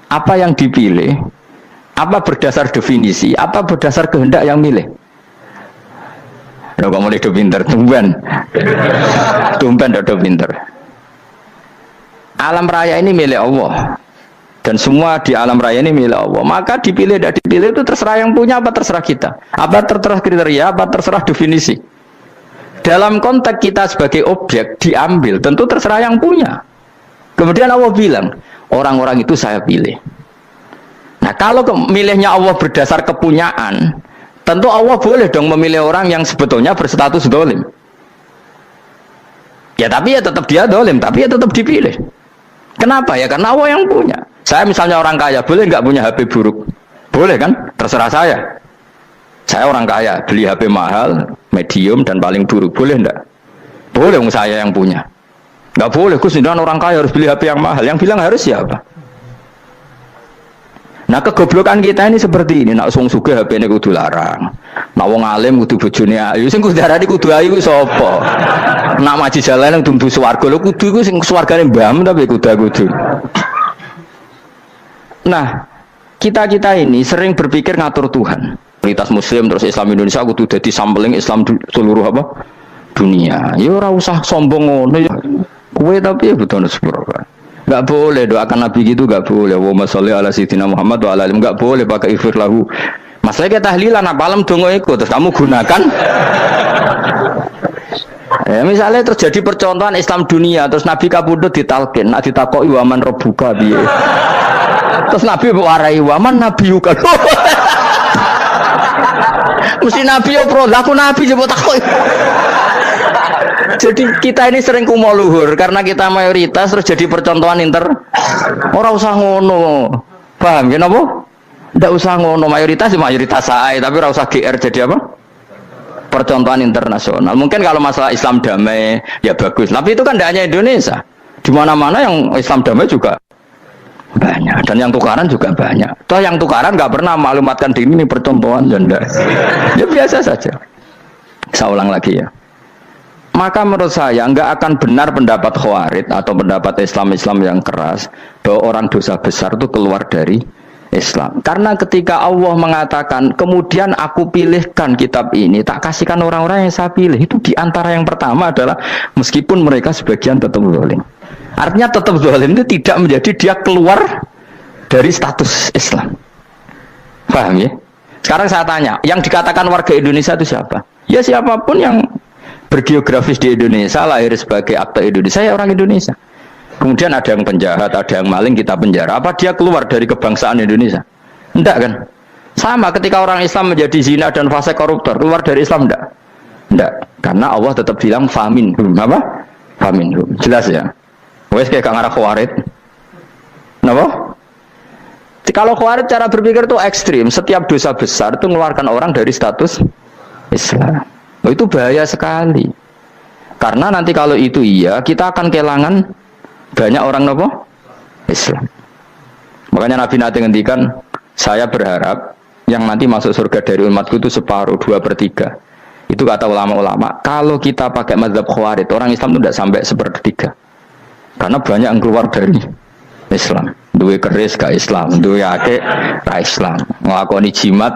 Apa yang dipilih? Apa berdasar definisi? Apa berdasar kehendak yang milih? Lo kamu udah pinter, tumben udah pinter. Alam raya ini milik Allah, dan semua di alam raya ini milik Allah. Maka dipilih tidak dipilih itu terserah yang punya, apa terserah kita, apa terserah kriteria, apa terserah definisi. Dalam konteks kita sebagai objek diambil, tentu terserah yang punya. Kemudian Allah bilang, orang-orang itu saya pilih. Nah, kalau milihnya Allah berdasar kepunyaan, tentu Allah boleh dong memilih orang yang sebetulnya berstatus dolim. Ya tapi ya tetap dia dolim, tapi ya tetap dipilih. Kenapa ya? Karena Allah yang punya. Saya misalnya orang kaya, boleh nggak punya HP buruk? Boleh kan? Terserah saya. Saya orang kaya, beli HP mahal, medium dan paling buruk. Boleh enggak? Boleh, saya yang punya. Nggak boleh, Gus, orang kaya harus beli HP yang mahal. Yang bilang harus siapa? Nah, kegoblokan kita ini seperti ini. Nak wong sugih HP ini kudu larang. Nak wong alim kudu bojone ayu. Sing kudu darani kudu ayu ku sapa? Nak maji jalan kudu mlebu swarga. Lho kudu iku sing swargane mbahmu tapi kudu. Nah, kita ini sering berpikir ngatur Tuhan. Komunitas Muslim terus Islam Indonesia kudu dadi sampling Islam seluruh apa? Dunia. Ya ora usah sombong ngono ya. Kowe tapi ya butuh sepuro kan. Enggak boleh doakan Nabi gitu, enggak boleh. Wa sholli ala sayyidina Muhammad wa ala alihi, enggak boleh pakai ighfir lahu. Masalah kita tahlilan apa alam donga iku terus kamu gunakan. Ya misalnya terjadi percontohan Islam dunia terus Nabi kapundhut ditalkin, nak ditakoki waman rabbuka piye. Terus Nabi warai waman nabiyuka. Mesti Nabi yo pro, aku Nabi coba takoki. Jadi kita ini sering kumo luhur karena kita mayoritas terus jadi percontohan orang usah ngono, paham ya napa? Ndak usah ngono, mayoritas saya tapi ora usah GR jadi apa? Percontohan internasional. Mungkin kalau masalah Islam damai ya bagus, tapi itu kan tidak hanya Indonesia, di mana-mana yang Islam damai juga banyak dan yang tukaran juga banyak. Toh yang tukaran nggak pernah maklumatkan diri ini percontohan dan ya biasa saja. Saya ulang lagi ya. Maka menurut saya nggak akan benar pendapat Khawarij atau pendapat Islam yang keras bahwa orang dosa besar itu keluar dari Islam. Karena ketika Allah mengatakan kemudian aku pilihkan kitab ini tak kasihkan orang-orang yang saya pilih, itu diantara yang pertama adalah meskipun mereka sebagian tetap zalim. Artinya tetap zalim itu tidak menjadi dia keluar dari status Islam. Paham ya? Sekarang saya tanya, yang dikatakan warga Indonesia itu siapa? Ya siapapun yang bergeografis di Indonesia, lahir sebagai akte Indonesia, ya orang Indonesia. Kemudian ada yang penjahat, ada yang maling, kita penjara. Apa dia keluar dari kebangsaan Indonesia? Enggak kan? Sama ketika orang Islam menjadi zina dan fase koruptor, keluar dari Islam enggak? Enggak. Karena Allah tetap bilang faminhum. Apa? Faminhum. Jelas ya? Wes kayak ngarah Khawarij. Kenapa? Kalau Khawarij cara berpikir itu ekstrim. Setiap dosa besar itu mengeluarkan orang dari status Islam. Oh, itu bahaya sekali. Karena nanti kalau itu iya, kita akan kehilangan banyak orang nopo Islam. Makanya Nabi nanti ngendikan, saya berharap yang nanti masuk surga dari umatku itu separuh, 2/3. Itu kata ulama-ulama. Kalau kita pakai mazhab Khawarij, orang Islam itu tidak sampai 1/3. Karena banyak yang keluar dari Islam. Duwe keris ke Islam, duwe akeh ke Islam, nglakoni jimat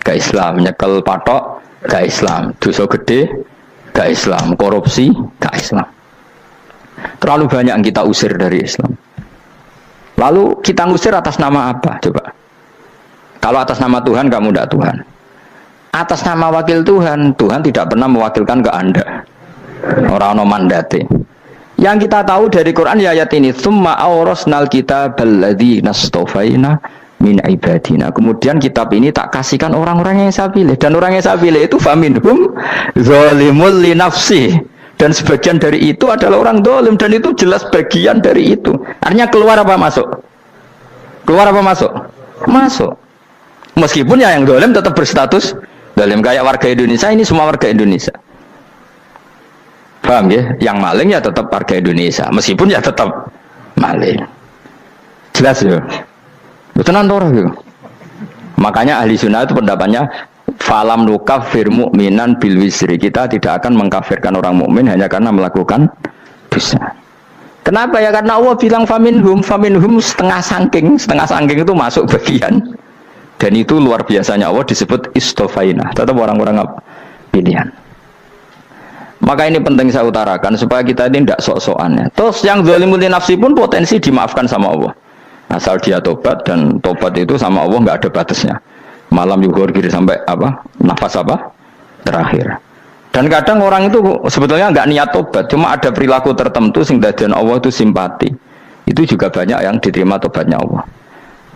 ke Islam, nyekel patok ke Islam, dosa gede ke Islam, korupsi ke Islam. Terlalu banyak yang kita usir dari Islam. Lalu kita ngusir atas nama apa? Coba. Kalau atas nama Tuhan, kamu tidak Tuhan. Atas nama wakil Tuhan, Tuhan tidak pernah mewakilkan ke Anda. Orang-orang mandate. Yang kita tahu dari Quran ya ayat ini, tsumma awrasnal kitabal ladzina astafaina min ibadina. Kemudian kitab ini tak kasihkan orang-orang yang saya pilih, dan orang yang saya pilih itu faminhum zalimul li nafsi, dan sebagian dari itu adalah orang zalim, dan itu jelas bagian dari itu. Artinya keluar apa masuk? Keluar apa masuk? Masuk. Meskipun ya yang zalim tetap berstatus zalim, kayak warga Indonesia, ini semua warga Indonesia. Paham ya? Yang maling ya tetap warga Indonesia, meskipun ya tetap maling. Jelas ya? Tenan ora gitu. Makanya ahli sunnah itu pendapatnya falam nukafir mu'minan bil wisri. Kita tidak akan mengkafirkan orang mukmin hanya karena melakukan dosa. Kenapa ya? Karena Allah bilang faminhum setengah sangking itu masuk bagian. Dan itu luar biasanya Allah disebut istofaina. Tetap orang-orang pilihan. Maka ini penting saya utarakan supaya kita ini tidak sok-sokan ya. Terus yang zalimul nafsi pun potensi dimaafkan sama Allah. Asal dia tobat, dan tobat itu sama Allah nggak ada batasnya. Malam yuhur kiri sampai apa? Nafas apa? Terakhir. Dan kadang orang itu sebetulnya nggak niat tobat, cuma ada perilaku tertentu sehingga dadian Allah itu simpati. Itu juga banyak yang diterima tobatnya Allah.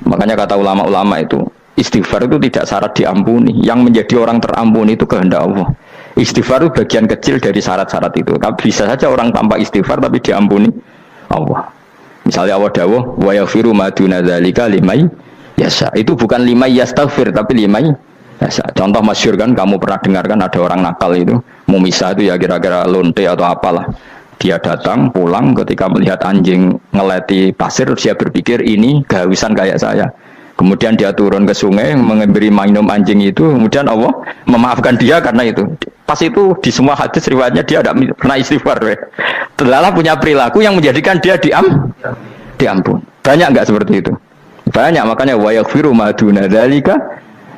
Makanya kata ulama-ulama itu, istighfar itu tidak syarat diampuni. Yang menjadi orang terampuni itu kehendak Allah. Istighfar itu bagian kecil dari syarat-syarat itu. Tapi bisa saja orang tanpa istighfar tapi diampuni Allah. Misalnya Allah dawuh, wa yaghfiru ma duna dzalika liman yasha. Itu bukan limai yastaghfir tapi limai yasha. Contoh masyhur kan, kamu pernah dengarkan ada orang nakal itu, mumisah itu ya kira-kira lonte atau apalah. Dia datang pulang ketika melihat anjing ngeleti pasir, dia berpikir ini kehausan kayak saya. Kemudian dia turun ke sungai memberi minum anjing itu, kemudian Allah memaafkan dia karena itu. Pas itu di semua hadis riwayatnya dia tidak pernah istighfar. Terlalu punya perilaku yang menjadikan dia diampun. Banyak enggak seperti itu? Banyak, makanya wa yaghfiru ma duna dzalika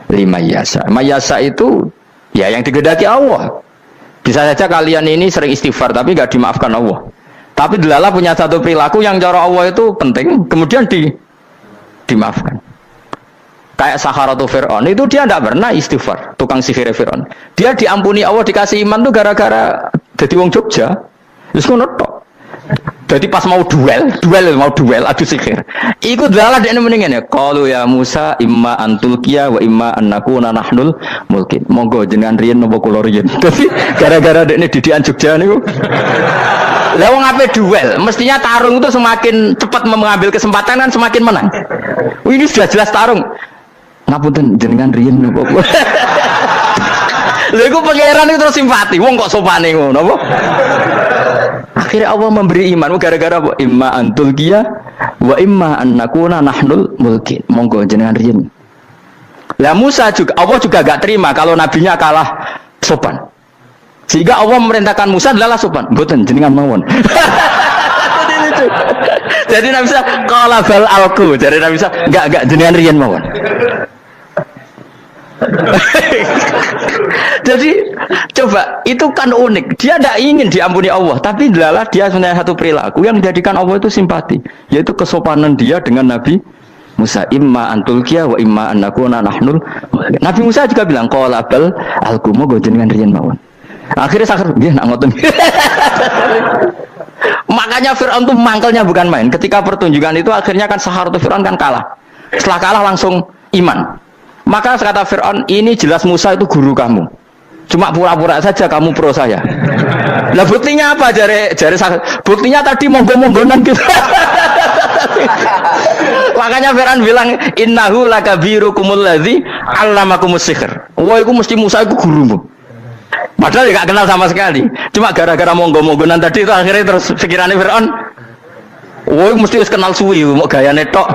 liman yasha. Mayasa itu ya yang digedaki Allah. Bisa saja kalian ini sering istighfar tapi enggak dimaafkan Allah. Tapi delala punya satu perilaku yang cara Allah itu penting, kemudian dimaafkan. Kayak Saharatu Fir'aun itu dia tidak pernah istighfar, tukang sihir Fir'aun. Dia diampuni Allah, dikasih iman tuh gara-gara jadi wong Jogja. Terus ngono tok. Jadi pas mau duel adu sihir. Iku dalah dekne mendingan ya. Qalu ya Musa imma antulqiya wa imma annakuna nahnul mulkin. Monggo jenengan riyen napa kula riyen. Dadi gara-gara dekne didikan Jogja niku. Lah wong ape duel, mestinya tarung itu semakin cepat mengambil kesempatan kan semakin menang. Ini sudah jelas tarung. Ngapunten jenengan riyen napa. Lha iku pangeran itu terus simpati. Wong kok sopane ngono apa? Akhirnya Allah memberi iman gara-gara apa? Imma antulqiya wa imma annakuna nahnul mulkin. Monggo jenengan riyen. Lah Musa juga Allah juga gak terima kalau nabinya kalah sopan. Sehingga Allah memerintahkan Musa adalah sopan. Mboten jenengan mawon. Jadi Nabi Musa qala bal alqu. Jadi Nabi Musa enggak jenengan riyen mawon. Jadi coba itu kan unik. Dia tidak ingin diampuni Allah, tapi adalah dia sebenarnya satu perilaku yang menjadikan Allah itu simpati, yaitu kesopanan dia dengan Nabi Musa. Imma antulqiya wa imma annakuna nahnul. Nabi Musa juga bilang qala bal alqu moga jenengan riyen mawon. Akhirnya sakar nggih nak ngoten. Makanya Fir'aun itu mangkelnya bukan main. Ketika pertunjukan itu akhirnya kan Saharatu Fir'aun kan kalah. Setelah kalah langsung iman. Maka kata Fir'aun, ini jelas Musa itu guru kamu. Cuma pura-pura saja kamu pro saya. Lah buktinya apa? Jare buktinya tadi monggo-monggonan gitu. Makanya Fir'aun bilang innahu lakabirukumul ladzi 'allamakumus sihr. Wah, itu mesti Musa itu gurumu. Padahal dia gak kenal sama sekali. Cuma gara-gara monggo-monggonan tadi itu akhirnya terus pikirannya Fir'aun. Wah, mesti harus kenal suwi, mau gayane tok.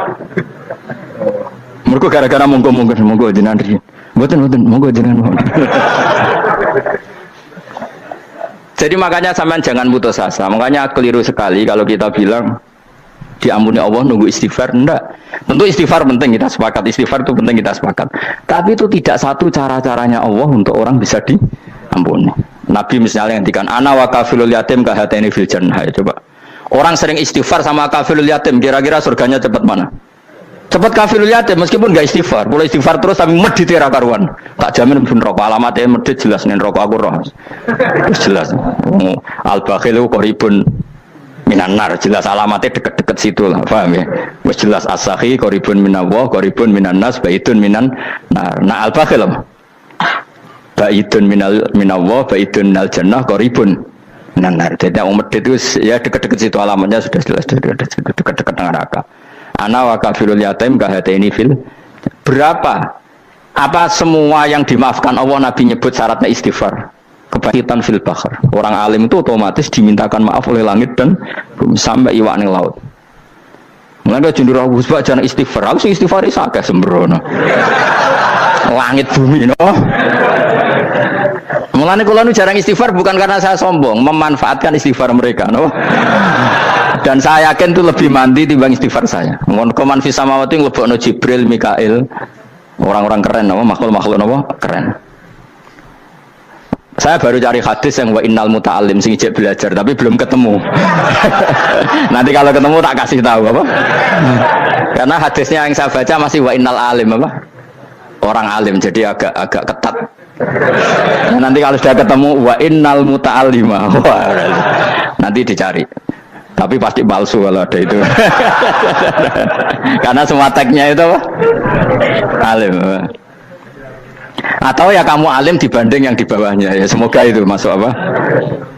Mereka gara-gara monggo jenengan riyen. Mboten monggo jenengan. Jadi makanya sampean jangan putus asa. Makanya keliru sekali kalau kita bilang diampuni Allah nunggu istighfar. Enggak. Tentu istighfar penting, kita sepakat. Istighfar itu penting, kita sepakat. Tapi itu tidak satu cara-caranya Allah untuk orang bisa diampuni. Nabi misalnya ngendikan ana wa kafilul yatim kahateni fil jannah. Coba. Orang sering istighfar sama kafilul yatim, kira-kira surganya cepat mana? Cepat kafirul yatim meskipun gak istighfar, boleh istighfar terus tapi medit ra karuan. Tak jamin pun rokok alamatnya medit jelas nih rokok aku roh. Jelas. Al bakhilu qaribun minan nar, jelas alamatnya deket-deket situ lah, paham ya? Wis jelas as-sakhi qaribun minallah, qaribun minan nas, baitun minan nar. Nah al bakhil apa? Baitun minallah, baitun minal jannah, qaribun minan nar. Jadi yang medit itu ya deket-deket situ alamatnya sudah jelas deket-deket neraka. Ana wa kafirul yatim kahataini fil. Berapa? Apa semua yang dimaafkan Allah Nabi nyebut syaratnya istighfar. Kebakitan fil bakhar. Orang alim itu otomatis dimintakan maaf oleh langit dan bumi sampai iwak ning laut. Mulane jendur Abu Bakar jangan istighfar. Harus istighfar is akeh sembrono. Langit bumi no. Mulane kula nu jarang istighfar bukan karena saya sombong, memanfaatkan istighfar mereka no. Dan saya yakin itu lebih mandi timbang istighfar saya. Mon koman fi samawati nglebokno Jibril, Mikail. Orang-orang keren apa makhluk-makhluk apa keren. Saya baru cari hadis yang wa innal muta'allim sing ijek belajar tapi belum ketemu. Nanti kalau ketemu tak kasih tahu apa. Karena hadisnya yang saya baca masih wa innal alim apa? Orang alim jadi agak ketat. Nah, nanti kalau sudah ketemu wa innal muta'allima. Nanti dicari. Tapi pasti palsu kalau ada itu. Karena semua tagnya itu apa? Alim. Atau ya kamu alim dibanding yang di bawahnya ya, semoga itu masuk apa?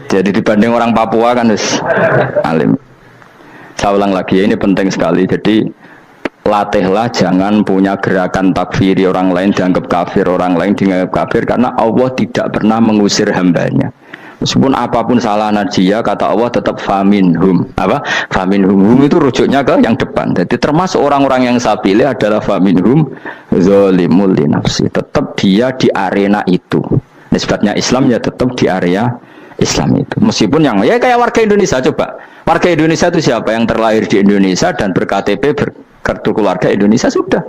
Jadi dibanding orang Papua kan harus alim. Saya ulang lagi, ini penting sekali. Jadi latihlah jangan punya gerakan takfiri orang lain, dianggap kafir, orang lain dianggap kafir, karena Allah tidak pernah mengusir hambanya. Meskipun apapun salah najiyah, kata Allah tetap faminhum. Apa? Faminhum. Hum itu rujuknya ke yang depan. Jadi termasuk orang-orang yang saya pilih adalah faminhum zalimul li nafsi. Tetap dia di arena itu. Nisbatnya Islam ya tetap di area Islam itu. Meskipun yang ya kayak warga Indonesia coba. Warga Indonesia itu siapa? Yang terlahir di Indonesia dan berKTP berkartu keluarga Indonesia sudah.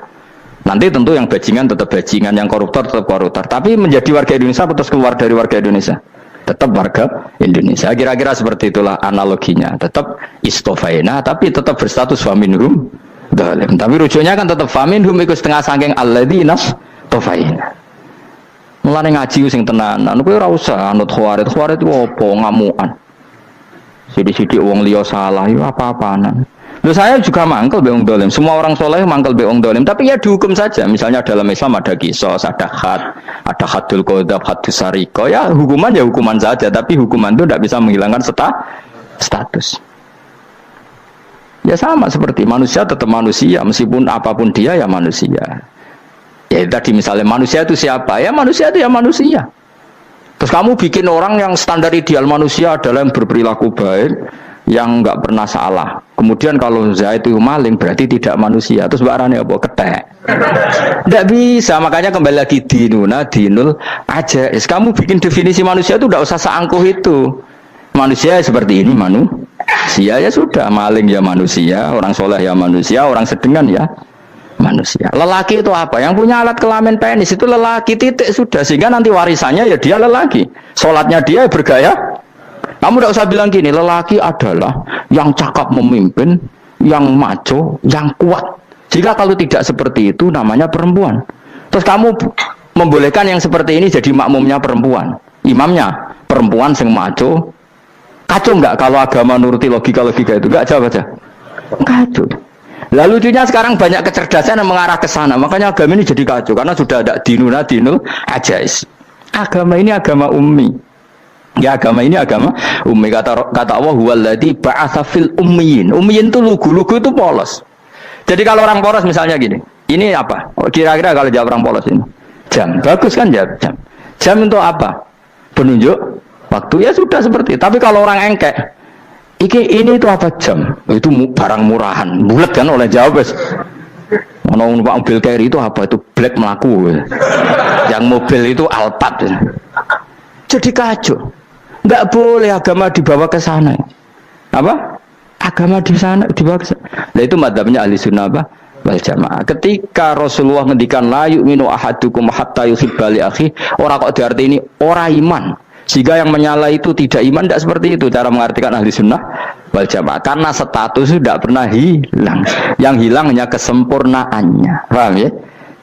Nanti tentu yang bajingan tetap bajingan, yang koruptor tetap koruptor. Tapi menjadi warga Indonesia terus keluar dari warga Indonesia. Tetap warga Indonesia. Kira-kira seperti itulah analoginya. Tetap istofaina, tapi tetap berstatus faminhum dhalim. Tapi rujuknya kan tetap faminhum ikut setengah sangking alladzina tofaina. Mulane ngaji sing tenanan. Kowe ora usah anut khawarit. Khawarit itu apa? Ngamukan. Sidik-sidik wong liya salah yo apa-apanan. Loh saya juga mangkel be wong dolim. Semua orang soleh mangkel be wong dolim. Tapi ya dihukum saja. Misalnya dalam Islam ada qisas, ada ada hadul qadzaf, hadus sariko. Ya hukuman ya hukuman saja. Tapi hukuman itu tidak bisa menghilangkan status. Ya sama seperti manusia tetap manusia. Meskipun apapun dia ya manusia. Ya tadi misalnya manusia itu siapa? Ya manusia itu ya manusia. Terus kamu bikin orang yang standar ideal manusia adalah yang berperilaku baik, yang nggak pernah salah. Kemudian kalau Zaid itu maling berarti tidak manusia. Terus barangnya apa? Ketek. Tidak bisa. Makanya kembali lagi dinul aja. Kamu bikin definisi manusia itu tidak usah seangkuh itu. Manusia seperti ini manusia ya sudah. Maling ya manusia, orang soleh ya manusia, orang sedengan ya manusia. Lelaki itu apa? Yang punya alat kelamin penis itu lelaki, titik sudah. Sehingga nanti warisannya ya dia lelaki. Sholatnya dia bergaya. Kamu tidak usah bilang gini, lelaki adalah yang cakap memimpin, yang maco, yang kuat. Jika kalau tidak seperti itu namanya perempuan. Terus kamu membolehkan yang seperti ini jadi makmumnya perempuan, imamnya perempuan sing maco. Kacau enggak kalau agama nuruti logika-logika itu? Enggak jawab aja. Kacau. Lalu lucunya sekarang banyak kecerdasan yang mengarah ke sana. Makanya agama ini jadi kacau karena sudah ada dinul ajais. Agama ini agama ummi. Ya agama ini agama ummi, kata Allah huwallazi ba'atsa fil ummiyin. Ummiyin itu lugu itu polos. Jadi kalau orang polos misalnya gini, ini apa? Kira-kira kalau jawab orang polos ini. Jam. Bagus kan jawab jam. Jam untuk apa? Penunjuk waktu ya sudah seperti itu. Tapi kalau orang engkek, ini itu apa jam? Itu barang murahan. Bulat kan oleh jawab. Ono mobil carry itu apa? Itu black melaku. Yang mobil itu Alphard. Jadi kacau. Enggak boleh agama dibawa ke sana. Apa? Agama di sana dibawa ke sana. Nah itu madzhabnya ahli sunnah apa? Wal jamaah. Ketika Rasulullah ngendikan la yu'minu ahadukum hatta yuhibba li akhi, ora kok diarti ini ora iman. Sehingga yang menyala itu tidak iman, tidak seperti itu cara mengartikan ahli sunnah wal jamaah. Karena status itu tidak pernah hilang. Yang hilang hanya kesempurnaannya. Paham ya?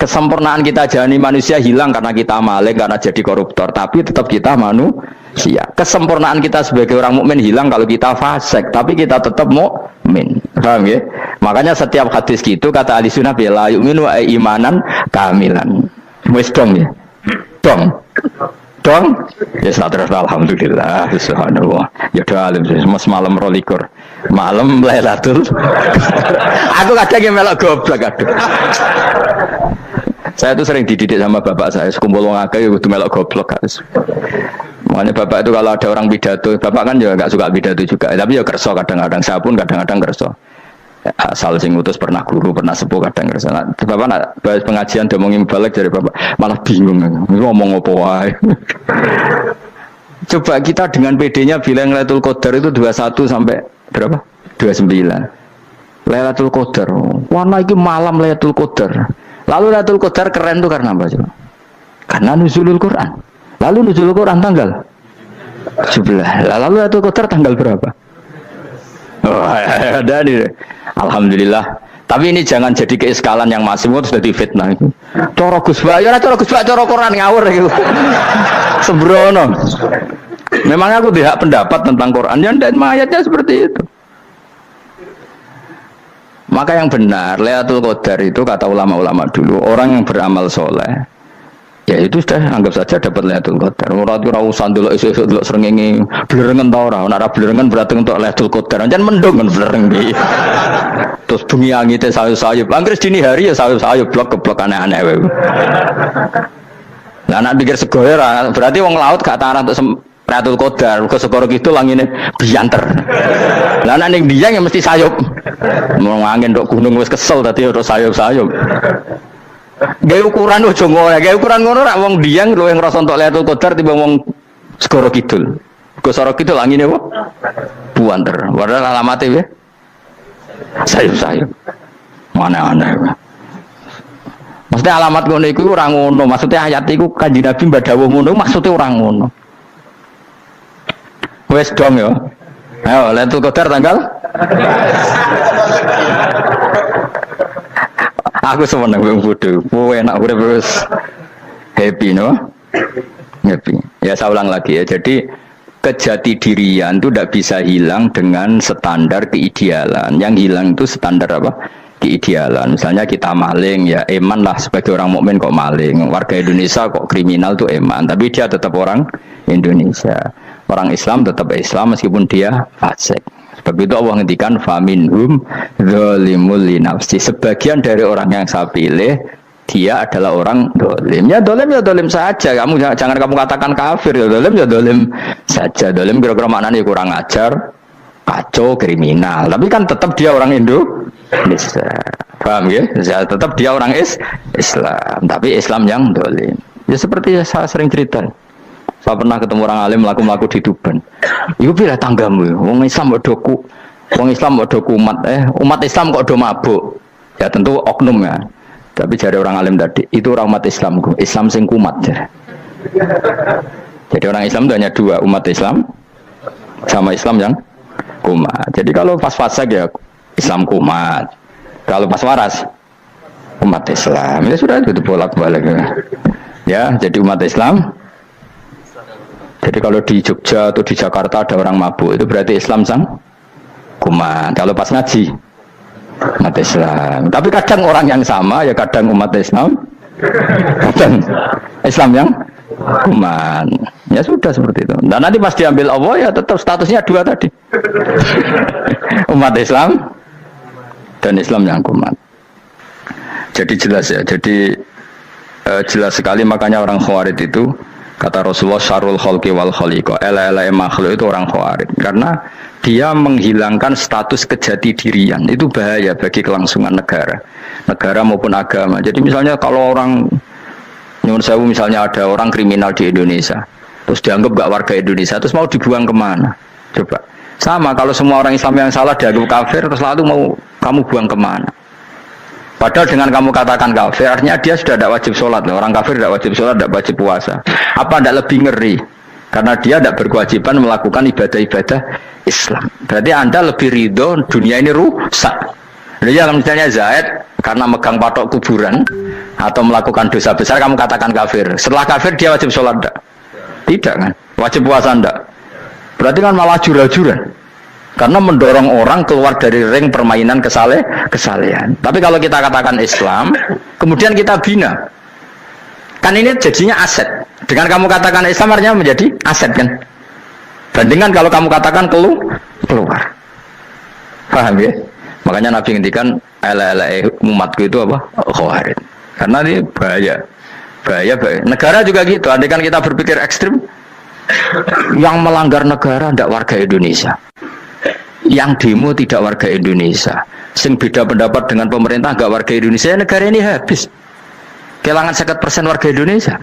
Kesempurnaan kita jalani manusia hilang karena kita maling, karena jadi koruptor. Tapi tetap kita manusia. Kesempurnaan kita sebagai orang mukmin hilang kalau kita fasik. Tapi kita tetap mukmin. Paham ya? Makanya setiap hadis gitu kata ahli sunnah la yu'minu imanan kamilan. Wis dong ya. Dong. Ya terus alhamdulillah. Subhanallah. Ya doa alim mas malam 12. Malam Lailatul. Aku kadang yang melok goblok aduh. Saya tuh sering dididik sama bapak saya, sekumpul wong akeh kudu melok goblok guys. Makanya bapak itu kalau ada orang pidato, bapak kan juga nggak suka pidato juga, tapi ya kerso kadang-kadang, saya pun kadang-kadang kerso. Asal sing utus pernah guru, pernah sepuh kadang kerso. Nah, bapak nak bahas pengajian ngomongin balik dari bapak, malah bingung, ngomong apa wae. Coba kita dengan PD-nya bilang Lailatul Qadar itu 21 sampai berapa? 29. Lailatul Qadar. Warna iki malam Lailatul Qadar. Lalu Lailatul Qadar keren tuh karena apa coba? Karena nuzulul Quran. Lalu nuzulul Quran tanggal 17. Lalu Lailatul Qadar tanggal berapa? Oh, ada nih. Alhamdulillah. Tapi ini jangan jadi keiskalan yang masih itu sudah difitnah itu. Coro Gus Ba, ya coro Gus Ba, coro Quran ngawur gitu. Sembrono. Memang aku tidak pendapat tentang Quran dan ayatnya seperti itu. Maka yang benar, Lailatul Qadar itu kata ulama-ulama dulu, orang yang beramal soleh, ya itu sudah anggap saja dapat Lailatul Qadar. Ora usah ndelok esuk-esuk ndelok srengenge blerengen ta ora. Nek blerengen berarti untuk Lailatul Qadar. Jan mendung kan blereng iki. Terus bengi angite sayup-sayup. Anggere dini hari ya sayup-sayup blok-blok aneh-aneh wae. Lah nek pikir segoyo berarti wong laut gak tarah untuk Lailatul Qadar, ke segoro gitu langine bianter. Lah nek ning Dieng ya mesti sayup. Mau angin ndok gunung wis kesel tadi terus sayup-sayup. Gawe ukuran ojo ngono, gawe ukuran ngono rak wong Dieng luwih ngrasa entuk Lailatul Qadar timbang wong segoro kidul. Ke segoro kidul angine apa? Buanter. Padahal alamate ya. Sayup-sayup. Mana-mana. Maksudnya alamat ngono iku ora ngono, maksudnya ayat iku Kanjeng Nabi mbadhawuh ngono, maksudnya ora ngono. Wes dong ya. Ayo Lailatul Qadar tanggal. Aku seneng wong bodho. Kowe enak urip wis happy no? Happy. Ya saya ulang lagi ya. Jadi kejati dirian itu tidak bisa hilang dengan standar keidealan. Yang hilang itu standar apa? Keidealan. Misalnya kita maling ya eman lah sebagai orang mukmin kok maling. Warga Indonesia kok kriminal tuh eman. Tapi dia tetap orang Indonesia. Orang Islam tetap Islam meskipun dia fasik. Sebab itu Allah ngendikan faminhum zalimul linafsi. Sebagian dari orang yang saya pilih dia adalah orang dolim. Ya dolim saja. Jangan kamu katakan kafir. Ya dolim saja. Dolim kira-kira maknanya kurang ajar, kacau, kriminal. Tapi kan tetap dia orang Indonesia. Paham ya? Tetap dia orang Islam. Tapi Islam yang dolim. Ya seperti saya sering cerita. Saya pernah ketemu orang alim melaku di Tuban. Iku pilih tanggamu, wong Islam kok doku, wong Islam kok doku umat Islam kok do mabuk. Ya tentu oknum ya. Tapi jari orang alim tadi, itu orang umat Islam, Islam sing kumat. Jadi orang Islam itu hanya dua, umat Islam sama Islam yang kumat. Jadi kalau pas fasik ya Islam kumat. Kalau pas waras umat Islam. Ya sudah itu bolak-balik. Ya, jadi umat Islam. Jadi kalau di Jogja atau di Jakarta ada orang mabuk itu berarti Islam sang kumat. Kalau pas ngaji umat Islam. Tapi kadang orang yang sama ya kadang umat Islam, kadang Islam yang kumat. Ya sudah seperti itu. Dan nanti pas diambil Allah ya tetap statusnya dua tadi. Umat Islam dan Islam yang kumat. Jadi jelas ya. Jadi jelas sekali makanya orang Khawarij itu kata Rasulullah syarrul khalqi wal khaliqa. Ela-ela makhluk itu orang Khawarij karena dia menghilangkan status kejati dirian. Itu bahaya bagi kelangsungan negara maupun agama. Jadi misalnya kalau orang nyuwun sewu misalnya ada orang kriminal di Indonesia terus dianggap gak warga Indonesia terus mau dibuang kemana? Coba. Sama kalau semua orang Islam yang salah dianggap kafir terus lalu mau kamu buang kemana? Padahal dengan kamu katakan kafir, artinya dia sudah tidak wajib sholat. Orang kafir tidak wajib sholat, tidak wajib puasa. Apa tidak lebih ngeri? Karena dia tidak berkewajiban melakukan ibadah-ibadah Islam. Berarti Anda lebih ridho dunia ini rusak. Jadi kalau misalnya Zaid karena megang patok kuburan atau melakukan dosa besar, kamu katakan kafir. Setelah kafir dia wajib sholat tidak? Tidak kan? Wajib puasa tidak? Berarti kan malah jura-jura. Karena mendorong orang keluar dari ring permainan kesalehan. Tapi kalau kita katakan Islam, kemudian kita bina. Kan ini jadinya aset. Dengan kamu katakan Islam artinya menjadi aset kan. Bandingkan kalau kamu katakan keluar. Paham ya? Makanya Nabi ngendikan ala-ala umatku itu apa? Khawarij. Karena ini bahaya. Bahaya. Negara juga gitu. Andai kan kita berpikir ekstrim, yang melanggar negara tidak warga Indonesia. Yang demo tidak warga Indonesia, sing beda pendapat dengan pemerintah gak warga Indonesia, negara ini habis kehilangan 50% warga Indonesia.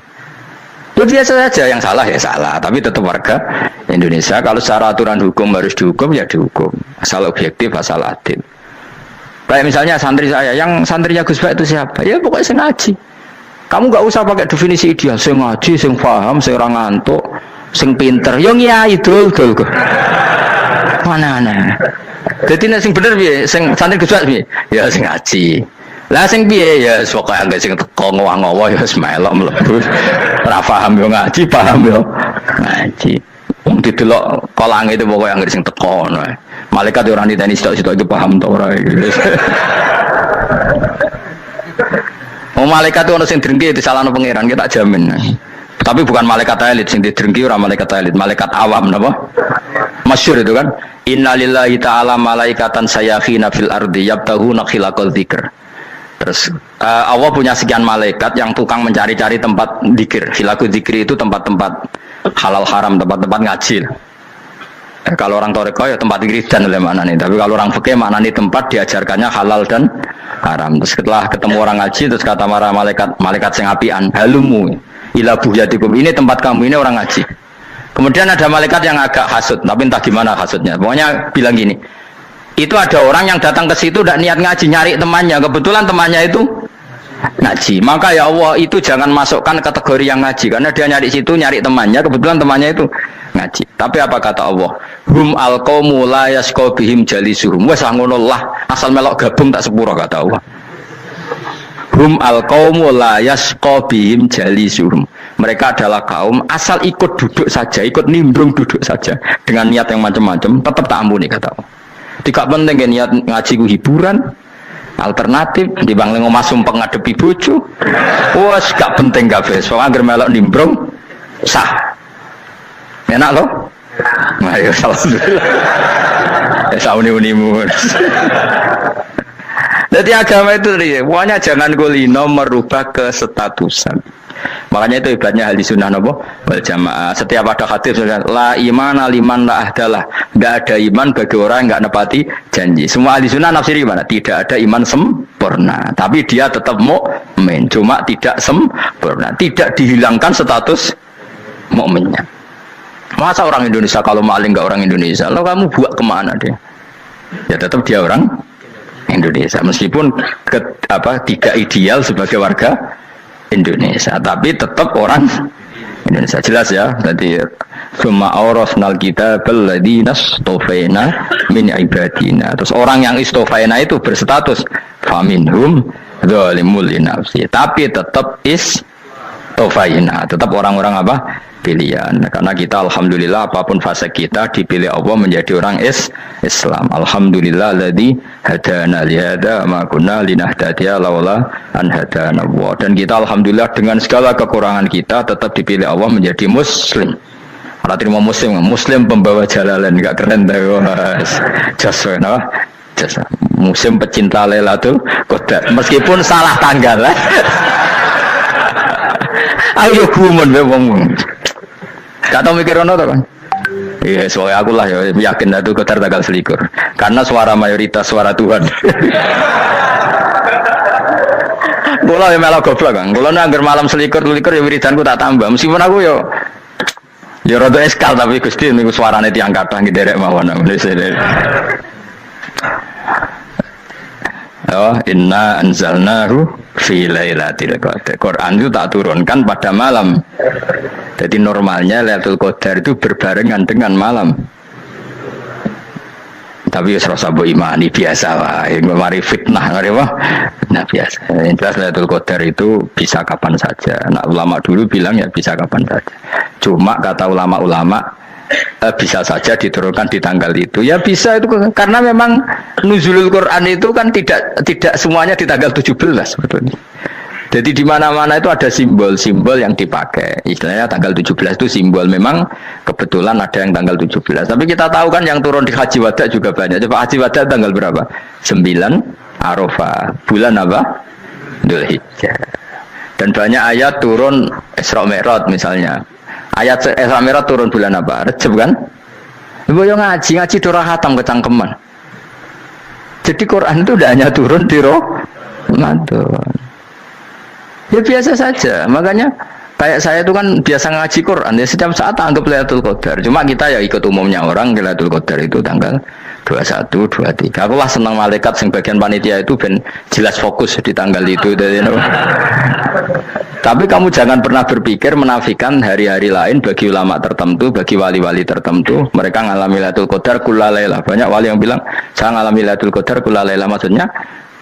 Ya biasa saja, yang salah ya salah, tapi tetap warga Indonesia. Kalau secara aturan hukum harus dihukum ya dihukum, asal objektif, asal adil. Kayak misalnya santri saya, yang santrinya Gus Bak itu siapa? Ya pokoknya sing ngaji. Kamu nggak usah pakai definisi ideal, sing ngaji, sing paham, sing ora ngantuk, sing pinter. Yo ngiyai dul. Mana. Jadi nek sing bener piye? Sing santri Gus Bak piye? Ya sing ngaji. Lah sing piye ya pokoke anggere sing teko ngowah-ngowah ya melok mlebu. Ora paham yo ngaji, paham yo ngaji. Wong didelok kolange itu pokoke anggere sing teko ngono. Malaikat ora niteni sitok-sitok itu paham ta ora. Malaikat itu ono sing drengki disalahno pangeran, kita jamin. Tapi bukan malaikat elit sing didrengki, ora malaikat elit, malaikat awam napa? Masyhur itu kan. Innalillahi ta'ala malaikatan sayakhina fil ardi yabtaghuna khilaqal dzikr. Terus Allah punya sekian malaikat yang tukang mencari-cari tempat dzikir. Khilaqul dzikri itu tempat-tempat halal haram, tempat-tempat ngaji. Kalau orang toreko ya tempat wiridan oleh mana nih. Tapi kalau orang fikih mana nih tempat diajarkannya halal dan haram. Terus setelah ketemu orang ngaji, terus kata para malaikat sing apian, halumu ila buhyatikum, ini tempat kamu, ini orang ngaji. Kemudian ada malaikat yang agak hasud, tapi entah gimana hasudnya. Pokoknya bilang gini, itu ada orang yang datang ke situ tidak niat ngaji, nyari temannya. Kebetulan temannya itu ngaji. Maka ya Allah itu jangan masukkan kategori yang ngaji, karena dia nyari situ nyari temannya. Kebetulan temannya itu ngaji. Tapi apa kata Allah? Hum alqaumu la yasqa bihim jalisuhum. Wes ngono lah, asal melok gabung tak sepuro kata Allah. Hum alqaumu la yasqa bihim jalisuhum. Mereka adalah kaum asal ikut duduk saja, ikut nimbrung duduk saja dengan niat yang macam-macam, tetap tak ampuni kata Allah. Tidak penting kan niat ngaji ku hiburan, alternatif di bang ngomong sumpeng ngadepi bojo. Wes gak penting kabeh. Soale anggere melok nimbrung sah. Enak loh? Nah, ya alhamdulillah. Ya sauni-unimu. Jadi agama itu pokoknya jangan kulino merubah kestatusan. Makanya itu hebatnya ahli sunnah nopo wal jamaah. Setiap ada hadis la iman liman la ahdalah. Enggak ada iman bagi orang yang enggak nepati janji. Semua ahli sunnah nafsiri gimana? Tidak ada iman sempurna, tapi dia tetap mukmin, cuma tidak sempurna. Tidak dihilangkan status mukminnya. Masa orang Indonesia kalau maling enggak orang Indonesia? Lo kamu buat kemana dia? Ya tetap dia orang Indonesia, meskipun tidak ideal sebagai warga Indonesia, tapi tetap orang Indonesia. Jelas ya. Jadi summa awrasnal kitabal ladzina istofaina min ibadina. Terus orang yang istofaina itu berstatus faminhum zalimul linafsi, tapi tetap istofaina, tetap orang-orang apa? Pilihan. Karena kita alhamdulillah apapun fase kita dipilih Allah menjadi orang Islam. Alhamdulillah alladzi hadana li hadza ma kunna linahtadiya laula an hadana Allah. Dan kita alhamdulillah dengan segala kekurangan kita tetap dipilih Allah menjadi muslim. Ora terima muslim pembawa jalalan, enggak keren dah. Just apa? Just muslim pecinta Lailatul Qadar. Meskipun salah tanggal. Ayo gumun be wong. Gak tau mikir ono kan? Iya, soalnya aku lah ya yakin itu Qadar tanggal 21. Karena suara mayoritas suara Tuhan. Gula ya melok goblok kan. Gula nangger malam 21 ya wiridanku tak tambah. Meskipun aku ya rada eskal tapi Gusti niku suarane tiyang kathah nderek mawon. Oh, inna anzalnahu fi lailatul qadar. Quran itu tak turunkan pada malam. Jadi normalnya Lailatul Qadar itu berbarengan dengan malam. Tapi ya serasa mbok imani biasa wae, mari fitnah ngene wah. Nah biasa. Yang jelas Lailatul Qadar itu bisa kapan saja. Nah ulama dulu bilang ya bisa kapan saja. Cuma kata ulama-ulama bisa saja diturunkan di tanggal itu. Ya bisa itu karena memang nuzulul Quran itu kan tidak semuanya di tanggal 17 sebetulnya. Jadi di mana-mana itu ada simbol-simbol yang dipakai. Istilahnya tanggal 17 itu simbol, memang kebetulan ada yang tanggal 17. Tapi kita tahu kan yang turun di Haji Wada juga banyak. Coba Haji Wada tanggal berapa? 9 Arafah. Bulan apa? Dzulhijjah. Dan banyak ayat turun Isra Mi'raj misalnya. Ayat Isra Mi'raj turun bulan apa? Rejab kan? Ibu yang ngaji dora hatam kecangkeman. Jadi Quran itu tidak hanya turun di Ramadan. Ya biasa saja. Makanya Kayak saya itu kan biasa ngaji Quran, ya setiap saat anggap Lailatul Qadar. Cuma kita ya ikut umumnya orang, Lailatul Qadar itu tanggal 21, 23. Aku lah senang malaikat yang bagian panitia itu ben jelas fokus di tanggal itu. Tapi kamu jangan pernah berpikir menafikan hari-hari lain bagi ulama tertentu, bagi wali-wali tertentu. Mereka ngalami Lailatul Qadar kulalailah. Banyak wali yang bilang, saya ngalami Lailatul Qadar kulalailah. Maksudnya,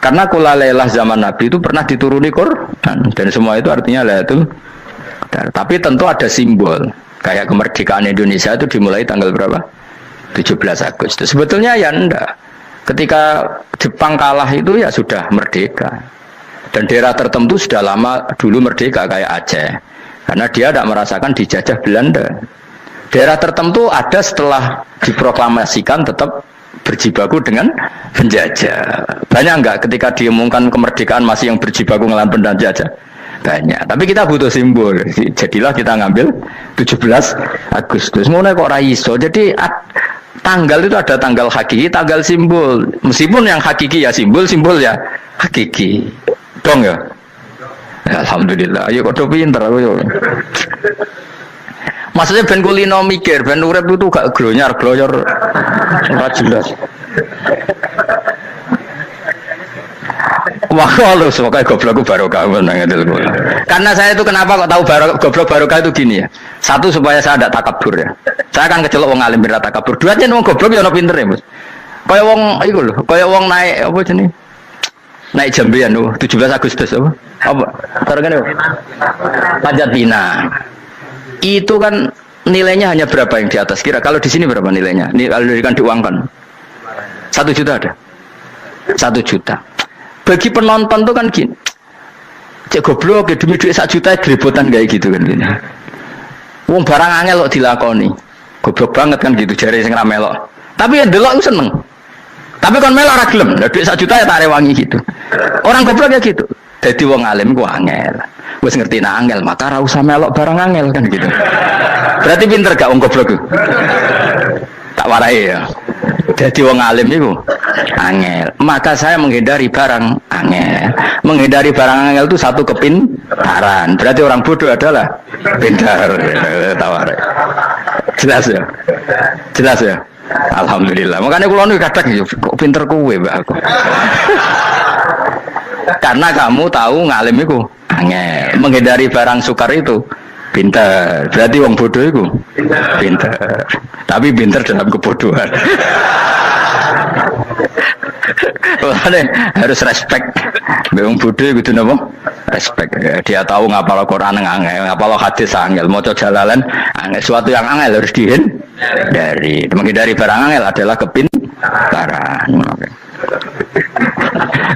karena kulalailah zaman Nabi itu pernah dituruni Quran. Dan semua itu artinya Lailatul Qadar. Tapi tentu ada simbol. Kayak kemerdekaan Indonesia itu dimulai tanggal berapa? 17 Agustus. Sebetulnya ya enggak. Ketika Jepang kalah itu ya sudah merdeka. Dan daerah tertentu sudah lama dulu merdeka kayak Aceh. Karena dia tidak merasakan dijajah Belanda. Daerah tertentu ada setelah diproklamasikan tetap berjibaku dengan penjajah. Banyak enggak ketika diumumkan kemerdekaan masih yang berjibaku ngelawan penjajah? Banyak. Tapi kita butuh simbol. Jadilah kita ngambil 17 Agustus. Ngono kok ora iso. Jadi tanggal itu ada tanggal hakiki, tanggal simbol. Meskipun yang hakiki ya simbol, simbol ya hakiki. Dong ya? Ya alhamdulillah. Ayo kok pinter aku. Maksudnya ben kulino mikir, ben urip itu gak glonyar-glonyor ora jelas. Wah, lu semoga goblokku barokah menang itu. Karena saya itu kenapa kok tahu goblok barokah itu gini ya. Satu supaya saya tidak takabur ya. Saya akan kecelok wong alim ora takabur. Dua aja wong goblok ya ono pinter ya, Mas. Kaya wong iku lho, kaya wong naik apa jenenge? Naik jambian lho, 17 Agustus apa? Apa? Targane Panjat Pinang. Itu kan nilainya hanya berapa yang di atas kira? Kalau di sini berapa nilainya? Ini kalau diuangkan 1 juta ada. 1 juta. Bagi penonton tuh kan gini, cek goblok ya demi duit 1 juta geribotan kayak gitu kan gini. Wong barang angel kok dilakoni, goblok banget kan gitu jari sing ra melok. Tapi ya delok aku seneng. Tapi kan melok ora gelem, duit 1 juta ya tak rewangi gitu. Orang goblok ya gitu. Jadi wong alim ku angel. Wis ngerti nak angel maka ora usah melok barang angel kan gitu. Berarti pinter gak wong goblok ku? Tak warai ya. Jadi wong alim itu angel. Maka saya menghindari barang angel. Menghindari barang angel itu satu kepintaran. Berarti orang bodoh adalah pintar. Tawar. Jelas ya. Jelas ya. Alhamdulillah. Makanya kalau nu kadang kok pinter kowe mbak aku. Karena kamu tahu ngalim itu angel. Menghindari barang sukar itu pintar. Berarti wong bodoh itu pintar. Tapi pintar dalam kebodohan. Harus respect. Wong bodoh itu napa? Respect. Dia tahu ngapal Quran angel, ngapal hadis angel, maca jalalan angel. Suatu yang angel harus dihindari. Menghindari barang angel adalah kepintaran.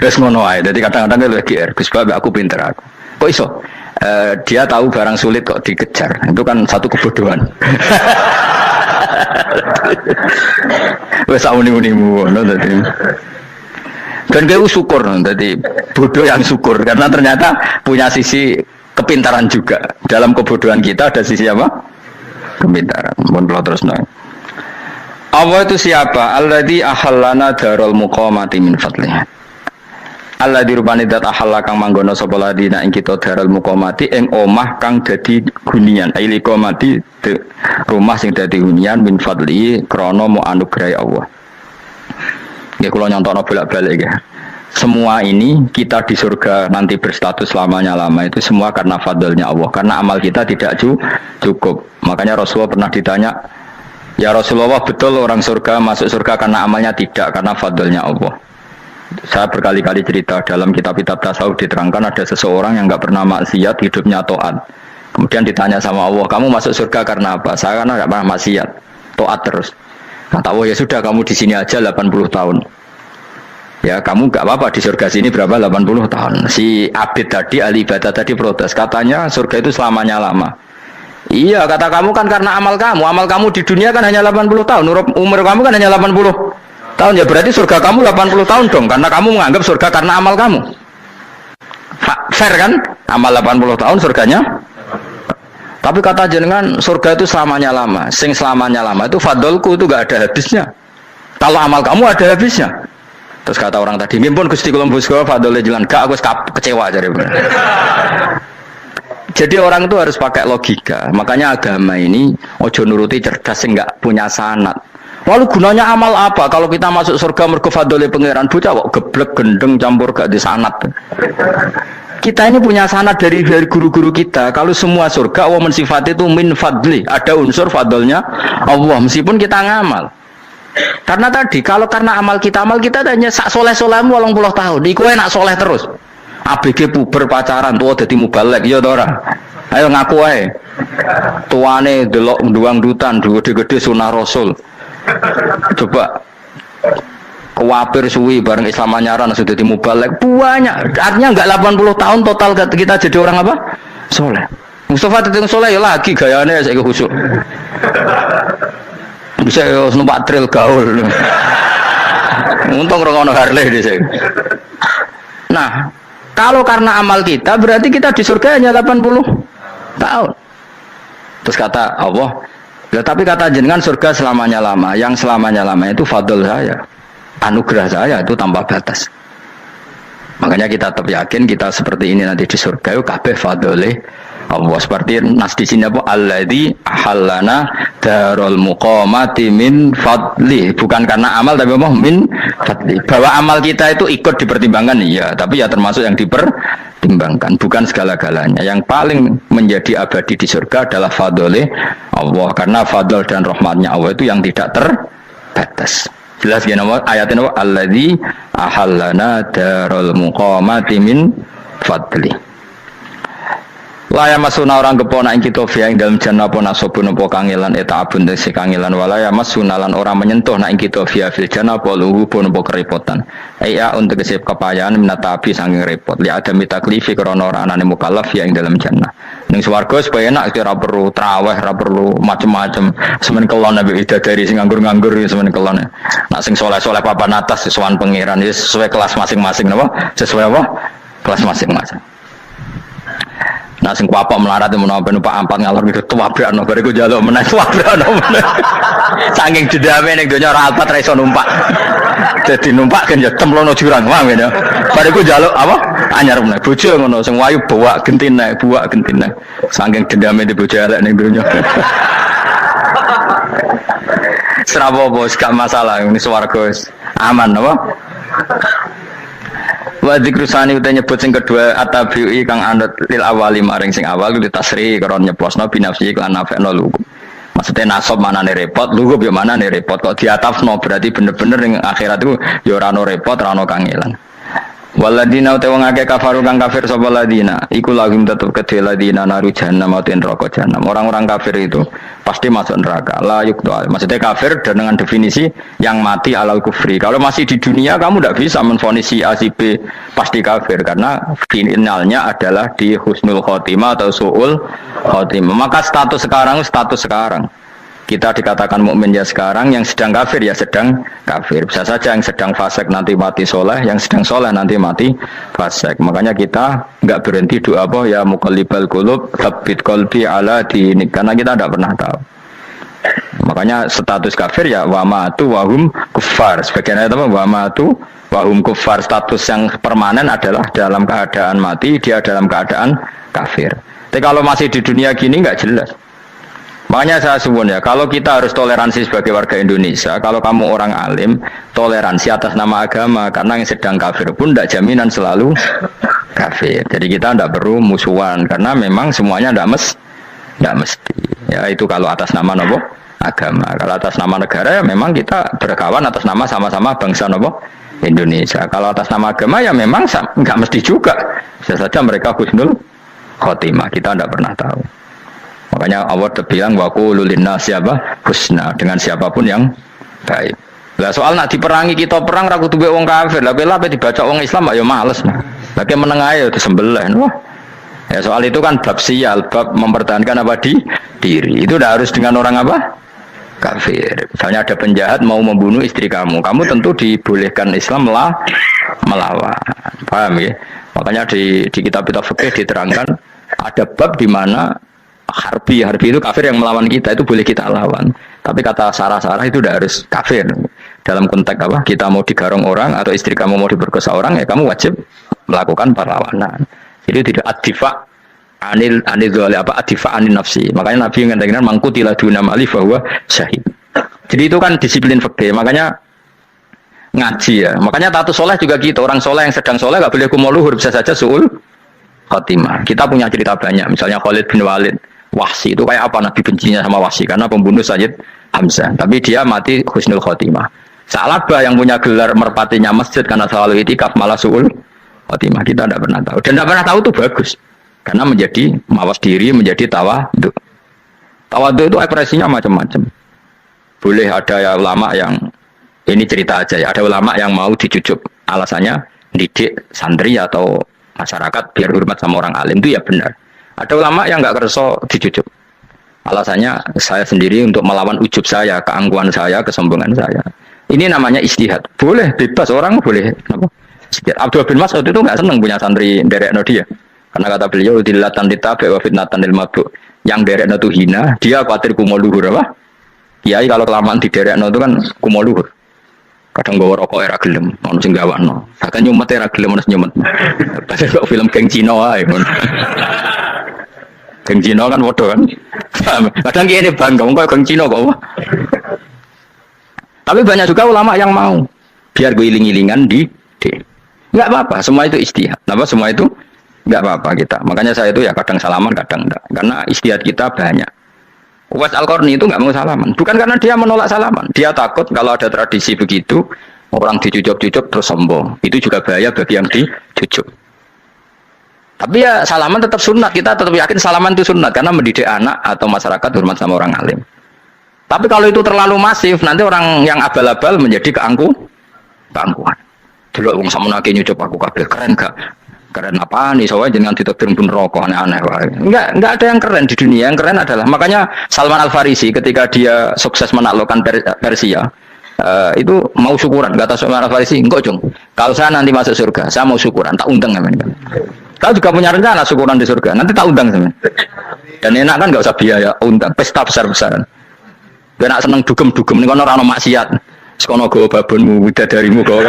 Wes ngono ae. Dadi kadang-kadang lagi Gus Bab aku pinter aku. Kok iso? Dia tahu barang sulit kok dikejar. Itu kan satu kebodohan. Wes auni-unimu ngono dadi. Dan kayak syukur dadi bodoh yang syukur karena ternyata punya sisi kepintaran juga. Dalam kebodohan kita ada sisi apa? Kepintaran. Mohon terus nang. Allah itu siapa? Alladzi ahallana darul muqamati min fadlihi. Allah dirupani dat ahalla kang manggono sapa ladina ing kita darul muqamati ing omah kang dadi hunian. Aili qamati rumah sing dadi hunian min fadlihi krana mu anugrahi Allah. Nggih kula nyontokno bolak-balik ya. Semua ini kita di surga nanti berstatus lamanya-lama itu semua karena fadlnya Allah. Karena amal kita tidak cukup. Makanya Rasulullah pernah ditanya, "Ya Rasulullah, betul orang surga masuk surga karena amalnya tidak, karena fadlnya Allah?" Saya berkali-kali cerita dalam kitab-kitab tasawuf diterangkan ada seseorang yang enggak pernah maksiat, hidupnya taat. Kemudian ditanya sama Allah, "Kamu masuk surga karena apa?" "Saya karena enggak pernah maksiat, taat terus." Kata Allah, "Ya sudah kamu di sini aja 80 tahun. Ya kamu gak apa-apa di surga sini berapa 80 tahun." Si Abid tadi, ahli ibadah tadi protes, katanya surga itu selamanya lama. Iya, kata kamu kan karena amal kamu di dunia kan hanya 80 tahun, umur kamu kan hanya 80 tahun, ya berarti surga kamu 80 tahun dong, karena kamu menganggap surga karena amal kamu. Fair kan? Amal 80 tahun surganya. Tapi kata jenengan surga itu selamanya lama. Sing selamanya lama itu fadolku itu gak ada habisnya. Kalau amal kamu ada habisnya. Terus kata orang tadi, "Ngimpun Gusti kula mbus kula fadole jalan." Gak, aku kecewa jare. Jadi orang itu harus pakai logika. Makanya agama ini ojo nuruti cerdas sing enggak punya sanad. Lalu gunanya amal apa? Kalau kita masuk surga mergo fadhole pangeran, bocah kok geblek gendeng campur gak di sanad. Kita ini punya sanad dari guru-guru kita. Kalau semua surga Allah mensifati itu min fadli, ada unsur fadlnya Allah meskipun kita ngamal. Karena tadi kalau karena amal kita hanya sak soleh-solehmu 80 tahun. Iku enak soleh terus. ABG puber pacaran tua dadi mubalek ya ta ora? Ayo ngaku ae. Tuane delok nduang-dutan gede-gede sunah Rasul. Coba kuwapir suwi bareng Islam anyaran sudah dadi mubalek banyak. Artinya enggak 80 tahun total kita jadi orang apa? Soleh. Mustafa teteng soleh ya lagi gayane saiki khusyuk. Bisa numpak trail gaul. Untung ora ono Harley dhisik. Nah, kalau karena amal kita, berarti kita di surga hanya 80 tahun. Terus kata Allah, ya, tapi kata jenengan surga selamanya lama. Yang selamanya lama itu fadl saya. Anugerah saya itu tanpa batas. Makanya kita tetap yakin kita seperti ini nanti di surga itu kabeh fadlih Allah. Seperti nas di sini apa? Alladzi ahallana darul muqamati min fadli. Bukan karena amal tapi apa? Min fadli. Bahwa amal kita itu ikut dipertimbangkan iya, tapi ya termasuk yang dipertimbangkan, bukan segala-galanya. Yang paling menjadi abadi di surga adalah fadlih Allah, karena fadl dan rahmatnya Allah itu yang tidak terbatas. Jelas ya nama ayatnya apa? Alladzi ahallana darul muqamati min fadli. Laya masuna orang kepona ing kita fiang dalam jannah pona sobun po kangelan eta abun desi kangelan walaya masuna lan orang menyentuh nak ing kita via fil jannah poluhu pun po kerepotan. Iya untuk kesip kepayahan minata api sanging repot. Li ada mitaklifi krono orang anane mukallaf fiang dalam jannah. Ning swarga supaya enak ora perlu traweh, ora perlu macam-macam. Semen kelon nabi dari sing nganggur-nganggur semen kelon. Nak sing soleh-soleh papan atas sesuai pangeran sesuai kelas masing-masing napa? Sesuai apa? Kelas masing-masing. Nah sing kuapa melarat menawa numpak ampat ngalor gitu tuwabrakno bariku njaluk meneh tuwabrakno meneh. Saking dendame ning donya ora alpat ra iso numpak. Dadi numpak kan ya templono jurang wae ya. Bariku njaluk apa? Anyar meneh bojo ngono sing wayu buak gentine. Saking dendame di bojo elek ning donya. Serapo bos gak masalah ini swarga aman apa? Wa dzikrusani uta nyebut sing kedua atabi'i kang anut lil awali maring sing awal kudu tasri karo nyeplosno binafsi lan nafekno lugu. Maksudnya nasab manane repot, lugu yo manane repot kok diatafno berarti bener-bener ning akhirat itu yo ora ono repot, ora ono kangelan. Waladina uta wong akeh kafaru kang kafir sapa ladina iku lagim tetep kedhe ladina naru jahannam atau neraka jahannam. Orang-orang kafir itu pasti masuk neraka. La yuqtal. Maksudnya kafir dengan definisi yang mati alal kufri. Kalau masih di dunia kamu tidak bisa menvonis si A si B pasti kafir karena finalnya adalah di husnul khotimah atau suul khotimah. Maka status sekarang. Kita dikatakan mukmin ya sekarang, yang sedang kafir ya sedang kafir. Bisa saja yang sedang fasik nanti mati soleh, yang sedang soleh nanti mati fasik. Makanya kita nggak berhenti doa apa ya muqallibal qulub tsabbit qalbi ala dinik, karena kita tidak pernah tahu. Makanya status kafir ya wa matu wa hum kuffar. Sebagian ayat apa wa matu wa hum kuffar, status yang permanen adalah dalam keadaan mati, dia dalam keadaan kafir. Tapi kalau masih di dunia gini nggak jelas. Makanya saya suwun ya, kalau kita harus toleransi sebagai warga Indonesia, kalau kamu orang alim, toleransi atas nama agama, karena yang sedang kafir pun tidak jaminan selalu kafir. Jadi kita tidak perlu musuhan, karena memang semuanya tidak mesti. Ya itu kalau atas nama nopo agama. Kalau atas nama negara ya memang kita berkawan atas nama sama-sama bangsa nopo Indonesia. Kalau atas nama agama ya memang nggak mesti juga. Bisa saja mereka husnul khotimah, kita tidak pernah tahu. Makanya Allah terbilang waqulu linnas siapa husna, dengan siapapun yang baik. Lah soal nak diperangi kita perang ra kudu wong kafir. Lah kowe lape dibaca wong Islam ya males. Lah ke meneng ae disembelih. Wah. Ya soal itu kan bab sial, bab mempertahankan apa diri. Itu udah harus dengan orang apa? Kafir. Misalnya ada penjahat mau membunuh istri kamu tentu dibolehkan Islam melawan. Paham ya? Makanya di kitab-kitab fikih diterangkan ada bab di mana harbi itu kafir yang melawan kita itu boleh kita lawan. Tapi kata sarah-sarah itu udah harus kafir. Dalam konteks apa? Kita mau digarong orang atau istri kamu mau diperkosa orang ya kamu wajib melakukan perlawanan. Jadi tidak ad-difa anil dzali apa adifa anin nafsi. Makanya Nabi mengatakan mangkutila duna mali bahwa syahid. Jadi itu kan disiplin fikih. Makanya ngaji ya. Makanya taatu soleh juga gitu. Orang soleh yang sedang soleh nggak boleh kumo luhur, bisa saja suul khotimah. Kita punya cerita banyak. Misalnya Khalid bin Walid, Wahsi itu kayak apa Nabi bencinya sama Wahsi karena pembunuh Sayyid Hamzah. Tapi dia mati husnul khotimah. Sa'labah yang punya gelar merpatinya masjid karena selalu itikaf malah suul khotimah. Kita tidak pernah tahu. Dan tidak pernah tahu itu bagus. Karena menjadi mawas diri, menjadi tawadhu. Tawadhu itu ekspresinya macam-macam. Boleh ada ya ulama yang ini cerita aja ya. Ada ulama yang mau dicucuk, alasannya didik santri atau masyarakat biar hormat sama orang alim, itu ya benar. Ada ulama yang nggak kerso dicucuk, alasannya saya sendiri untuk melawan ujub saya, keangkuhan saya, kesombongan saya. Ini namanya istihad. Boleh bebas, orang boleh. Abdul bin Mas'ud itu nggak senang punya santri derekno dia, karena kata beliau dilatan ditabe wa fitnatan lil mabuk. Yang derekno itu hina, dia khawatir kumo luhur apa? Kiai kalau kelamaan di derekno itu kan kumo luhur. Kadang bawa rokok era gelem, ono sing gawakno. Kadang nyumet era gelem ono nyumet. Padahal kok film geng Cina wae ngono. Geng Cina kan padha kan. Kadang kene bangga wong kok geng Cina kok. Tapi banyak juga ulama yang mau biar gue iling-ilingan di enggak apa-apa, semua itu istihad. Napa semua itu enggak apa-apa kita. Makanya saya itu ya kadang salaman, kadang enggak. Karena istihad kita banyak. Uwais Al-Qarni itu nggak mau salaman, bukan karena dia menolak salaman, dia takut kalau ada tradisi begitu orang dicucuk-cucuk terus sombong, itu juga bahaya bagi yang dicucuk. Tapi ya salaman tetap sunat, kita tetap yakin salaman itu sunat karena mendidik anak atau masyarakat hormat sama orang alim. Tapi kalau itu terlalu masif, nanti orang yang abal-abal menjadi keangkuhan. Dulu orang sama nake nyucuk aku kabeh keren gak? Keren apa nih? Soalnya jangan ditetir pun rokok aneh-aneh. Enggak ada yang keren di dunia. Yang keren adalah makanya Salman Al Farisi ketika dia sukses menaklukkan Persia itu mau syukuran. Kata Salman Al Farisi, enggak jong. Kalau saya nanti masuk surga, saya mau syukuran. Tak undang kan? Kau juga punya rencana syukuran di surga. Nanti tak undang sama. Dan enak kan nggak usah biaya undang. Pesta besar-besaran. Gak nak seneng dugem-dugem. Ini kan orang maksiat. Sekono go babonmu, bidadarimu go.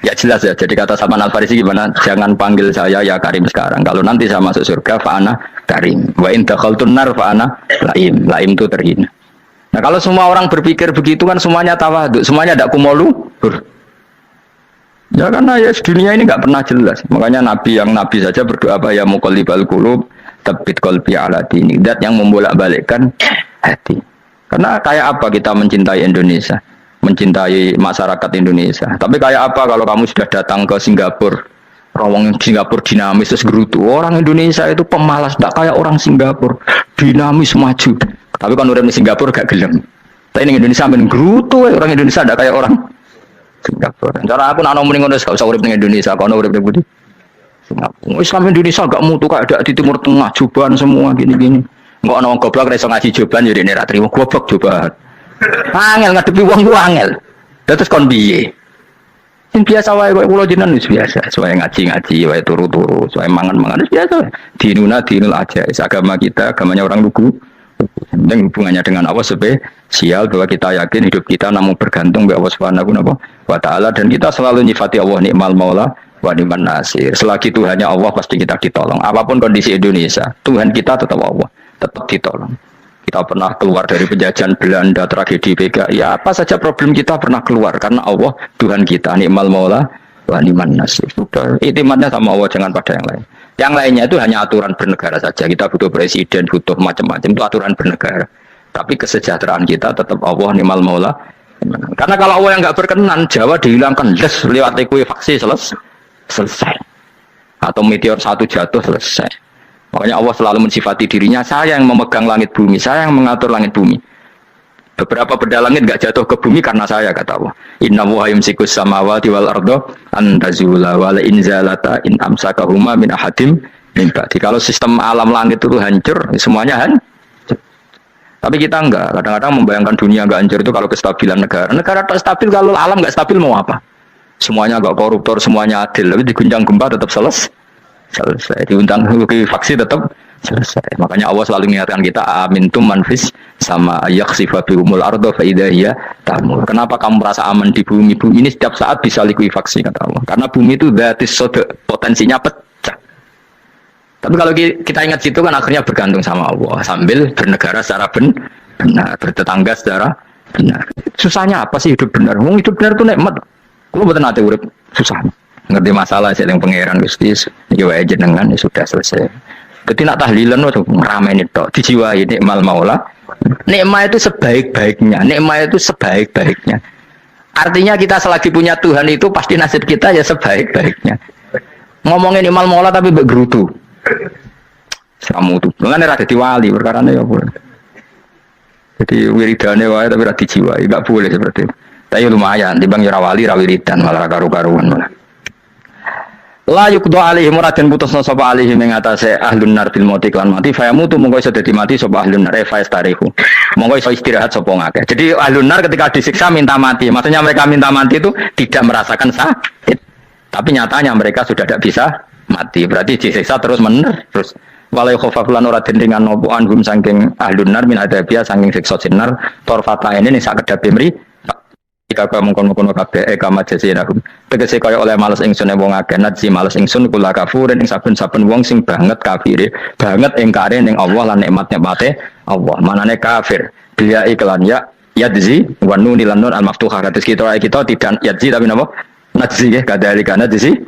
Ya jelas ya, jadi kata Salman Al Farisi gimana? Jangan panggil saya ya Karim sekarang. Kalau nanti saya masuk surga, fa'ana Karim. Wa in dakhaltun nar fa'ana Laim. Laim itu terhina. Nah kalau semua orang berpikir begitu kan semuanya tawadhu, semuanya tidak kumolu. Ya karena ya dunia ini nggak pernah jelas. Makanya Nabi saja berdoa apa ya muqallibal qulub, tsabbit qalbi ala dinik. Dat yang membolak-balikkan hati. Karena kayak apa kita mencintai Indonesia? Mencintai masyarakat Indonesia. Tapi kayak apa kalau kamu sudah datang ke Singapura, rawang Singapura dinamis terus gerutu. Orang Indonesia itu pemalas, tidak kayak orang Singapura, dinamis maju. Tapi kan orang di Singapura gak gelem. Tapi di Indonesia men gerutu, orang Indonesia tidak kayak orang Singapura. Cara aku nak ngomongin ngono gak usah urip ning Indonesia, kono urip ning Budi. Singapura. Islam Indonesia gak mutu kayak ada di Timur Tengah, Joban semua gini-gini. Enggak ana wong goblok iso ngaji Joban yo dene ra trimo goblok Joban. Angel ngadepi wong ku angel. Terus kon piye? Sing biasa wae kok kula jenengan wis biasa. Soale ngaji-ngaji wae turu-turu, soale mangan-mangan wis biasa wae. Dinuna dinul aja. Agama kita, agamanya orang lugu. Yang hubungannya dengan Allah spesial bahwa kita yakin hidup kita namun bergantung kepada Allah Subhanahu wa taala dan kita selalu nyifati Allah nikmal maula wa ni'man nasir. Selagi Tuhannya Allah pasti kita ditolong. Apapun kondisi Indonesia, Tuhan kita tetap Allah, tetap ditolong. Kita pernah keluar dari penjajahan Belanda, tragedi PKI, ya apa saja problem kita pernah keluar karena Allah Tuhan kita nikmal maula wa ni'man nasir. Sudah, iktimatnya sama Allah, jangan pada yang lain. Yang lainnya itu hanya aturan bernegara saja. Kita butuh presiden, butuh macam-macam, itu aturan bernegara. Tapi kesejahteraan kita tetap Allah ni'mal maula. Karena kalau Allah yang nggak berkenan, Jawa dihilangkan lewat likuifaksi selesai. Atau meteor satu jatuh selesai. Makanya Allah selalu mensifati dirinya, saya yang memegang langit bumi, saya yang mengatur langit bumi. Beberapa benda langit enggak jatuh ke bumi karena saya, kata Allah. Inna wa yumsikus samawati wal arda an tazula wa la in zalata in amsakahuma min ahadim min ba'di. Kalau sistem alam langit itu hancur, semuanya hancur. Tapi kita enggak, kadang-kadang membayangkan dunia enggak hancur itu kalau kestabilan negara. Negara tak stabil, kalau alam enggak stabil mau apa? Semuanya enggak koruptor, semuanya adil, tapi diguncang gempa tetap selesai. Diundang faksi tetap selesai. Makanya Allah selalu mengingatkan kita amintum manfis sama yakhsifa bihumul ardo fa idza hiya tamur. Kenapa kamu merasa aman di bumi? Bumi ini setiap saat bisa likuifaksi, kata Allah. Karena bumi itu dzatis sodq, potensinya pecah. Tapi kalau kita ingat situ kan akhirnya bergantung sama Allah sambil bernegara secara benar, bertetangga secara benar. Susahnya apa sih hidup benar? Hidup benar itu nikmat. Kalau betul nanti urip susah. Ngerti masalah sih yang pangeran Gusti iki wae jenengan ya sudah selesai. Jadi nak tahlilan waktu ngeramein itu dijiwai nikmal maula. Nikmat itu sebaik-baiknya. Nikmat itu sebaik-baiknya. Artinya kita selagi punya Tuhan itu pasti nasib kita ya sebaik-baiknya. Ngomongin nikmal maula tapi bergerutu. Kamu tuh, mengenai rada diwali perkara ya boleh. Jadi wiridane wae tapi rada dijiwai, enggak boleh seperti itu. Tapi lumayan, timbang ya wali ra wiridan malah karu-karuan malah. La yuqda alaihi muradan putusna sapa alaihi ing atase ahlun nar bil mauti kan mati fa yamutu monggo iso dadi mati sapa ahlun nar fa istarihu. Monggo iso istirahat sapa ngakeh. Jadi ahlun nar ketika disiksa minta mati. Maksudnya mereka minta mati itu tidak merasakan sakit. Tapi nyatanya mereka sudah tidak bisa mati. Berarti disiksa terus terus walau khofafulan ora den ringan nopo anhum saking ahlun nar min adabia saking siksa sinar torfata ini ning sak kedape mri jika mengkon-mengkon kabeh kama jazinahum tegese kaya oleh males ingsun wong akeh nadzi males ingsun kula kafurin ing saben-saben wong sing banget kafire banget ingkare ning Allah lan nikmat-nikmate Allah manane kafir dia iklan ya yadzi wa nun lan nun al maftuhah kados kita tidak yadzi tapi napa nadzi nggih kadhalika nadzi